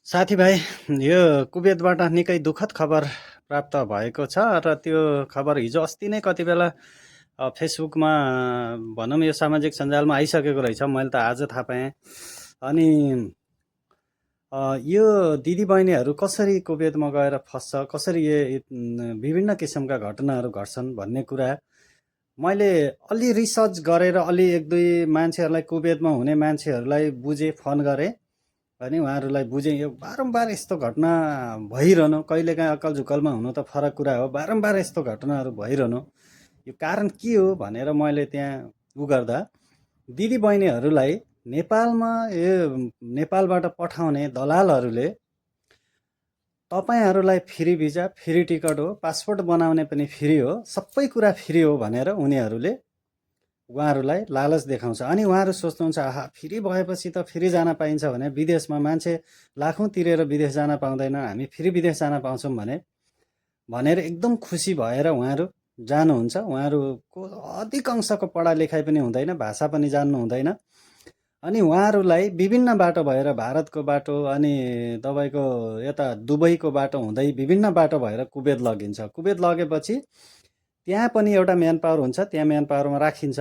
साथीभाइ, यो कुवेतबाट निकै दुःखद खबर प्राप्त भएको छ र त्यो खबर हिजो अस्ति नै कति बेला फेसबुकमा भनौँ यो सामाजिक सञ्जालमा आइसकेको रहेछ। मैले त आज थाहा पाएँ। अनि यो दिदीबहिनीहरू कसरी कुवेतमा गएर फस्छ, कसरी विभिन्न किसिमका घटनाहरू घट्छन् भन्ने कुरा मैले अलि रिसर्च गरेर अलि एक दुई मान्छेहरूलाई कुवेतमा हुने मान्छेहरूलाई बुझेँ, फोन गरेँ अनि उहाँहरूलाई बुझेँ। यो बारम्बार यस्तो घटना भइरहनु, कहिलेकाहीँ अक्कल झुक्कलमा हुनु त फरक कुरा हो, बारम्बार यस्तो घटनाहरू भइरहनु यो कारण के हो भनेर मैले त्यहाँ गर्दा दिदीबहिनीहरूलाई नेपालमा नेपालबाट पठाउने दलालहरूले तपाईँहरूलाई फ्री भिजा, फ्री टिकट हो, पासपोर्ट बनाउने पनि फ्री हो, सबै कुरा फ्री हो भनेर उहाँहरूलाई लालच देखाउँछ। अनि उहाँहरू सोच्नुहुन्छ आहा फ्री भएपछि त फ्री जान पाइन्छ भने विदेशमा मान्छे लाखौँ तिरेर विदेश जान पाउँदैन, हामी फ्री विदेश जान पाउँछौँ भनेर एकदम खुसी भएर उहाँहरू जानुहुन्छ। उहाँहरूको अधिकांशको पढालेखाइ पनि हुँदैन, भाषा पनि जान्नु हुँदैन। अनि उहाँहरूलाई विभिन्न बाटो भएर भारतको बाटो अनि तपाईँको यता दुबईको बाटो हुँदै विभिन्न बाटो भएर कुवेत लगिन्छ। कुवेत लगेपछि त्यहाँ पनि एउटा म्यान पावर हुन्छ, त्यहाँ म्यान पावरमा राखिन्छ।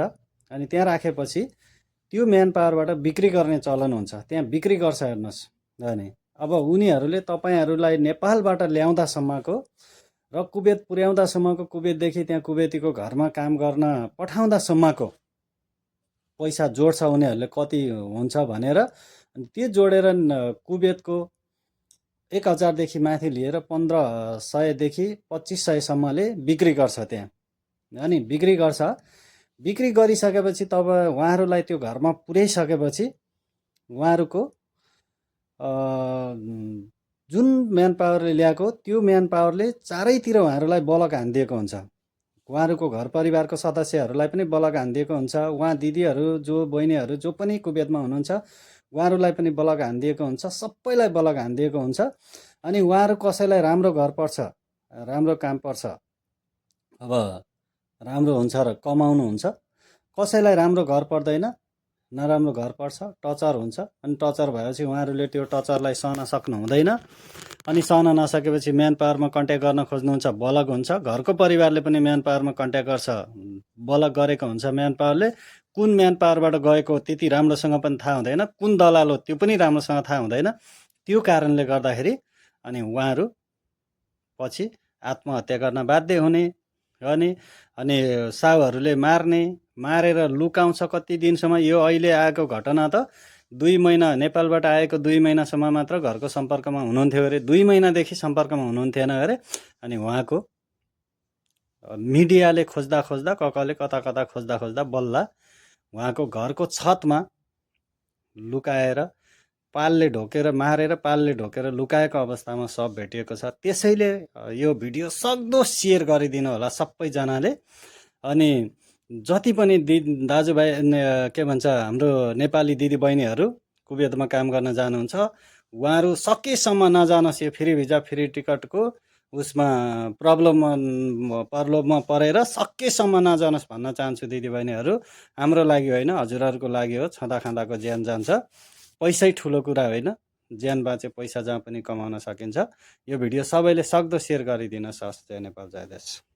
अनि त्यहाँ राखेपछि त्यो म्यान पावरबाट बिक्री गर्ने चलन हुन्छ, त्यहाँ बिक्री गर्छ हेर्नुहोस्। अनि अब उनीहरूले तपाईँहरूलाई नेपालबाट ल्याउँदासम्मको र कुवेत पुर्याउँदासम्मको, कुवेतदेखि त्यहाँ कुवेतीको घरमा काम गर्न पठाउँदासम्मको पैसा जोड्छ उनीहरूले कति हुन्छ भनेर। त्यो जोडेर कुवेतको 1000देखि माथि लिएर 1500देखि 2500सम्मले बिक्री गर्छ त्यहाँ। अनि बिक्री गर्छ, बिक्री गरिसकेपछि तब उहाँहरूलाई त्यो घरमा पुर्याइसकेपछि उहाँहरूको जुन म्यान पावरले ल्याएको त्यो म्यान पावरले चारैतिर उहाँहरूलाई बलक हानिदिएको हुन्छ। उहाँहरूको घर परिवारको सदस्यहरूलाई पनि बलक हानिदिएको हुन्छ। उहाँ दिदीहरू जो बहिनीहरू जो पनि कुवेतमा हुनुहुन्छ उहाँहरूलाई पनि बलक हानिदिएको हुन्छ, सबैलाई बलक हानिदिएको हुन्छ। अनि उहाँहरू कसैलाई राम्रो घर पर्छ, राम्रो काम पर्छ, अब राम्रो हुन्छ र कमाउनु हुन्छ, कसैलाई राम्रो घर पर्दैन, नराम्रो घर पर्छ, टचर हुन्छ। अनि टचर भएपछि उहाँहरूले त्यो टचरलाई सहन सक्नु हुँदैन। अनि सहन नसकेपछि म्यान पावरमा कन्ट्याक्ट गर्न खोज्नुहुन्छ, बलक हुन्छ। घरको परिवारले पनि म्यान पावरमा कन्ट्याक्ट गर्छ, बलक गरेको हुन्छ म्यान पावरले। कुन म्यान पावरबाट गएको त्यति राम्रोसँग पनि थाहा हुँदैन, कुन दलाल हो त्यो पनि राम्रोसँग थाहा हुँदैन। त्यो कारणले गर्दाखेरि अनि उहाँहरू पछि आत्महत्या गर्न बाध्य हुने अनि साहुहरूले मारेर लुकाउँछ कति दिनसम्म। यो अहिले आएको घटना त 2 महिना, नेपालबाट आएको 2 महिनासम्म मात्र घरको सम्पर्कमा हुनुहुन्थ्यो अरे, 2 महिनादेखि सम्पर्कमा हुनुहुन्थेन अरे। अनि उहाँको मिडियाले खोज्दा ककले कता खोज्दा बल्ल उहाँको घरको छतमा लुकाएर पालले ढोकेर मारेर, पालले ढोकेर लुकाएको अवस्थामा सब भेटिएको छ। त्यसैले यो भिडियो सक्दो सेयर गरिदिनु होला सबैजनाले। अनि जति पनि दाजुभाइ के भन्छ हाम्रो नेपाली दिदीबहिनीहरू कुवेतमा काम गर्न जानुहुन्छ उहाँहरू सकेसम्म नजानुहोस्। यो फ्री भिजा, फ्री टिकटको उसमा प्रलोभमा परेर सकेसम्म नजानुहोस् भन्न चाहन्छु दिदीबहिनीहरू। हाम्रो लागि होइन, हजुरहरूको लागि हो। छँदा खाँदाको ज्यान जान्छ, पैसै ठुलो कुरा होइन, ज्यान बाँचे पैसा जहाँ पनि कमाउन सकिन्छ। यो भिडियो सबैले सक्दो सेयर गरिदिनुहोस्। हस्, जय नेपाल, जय देश।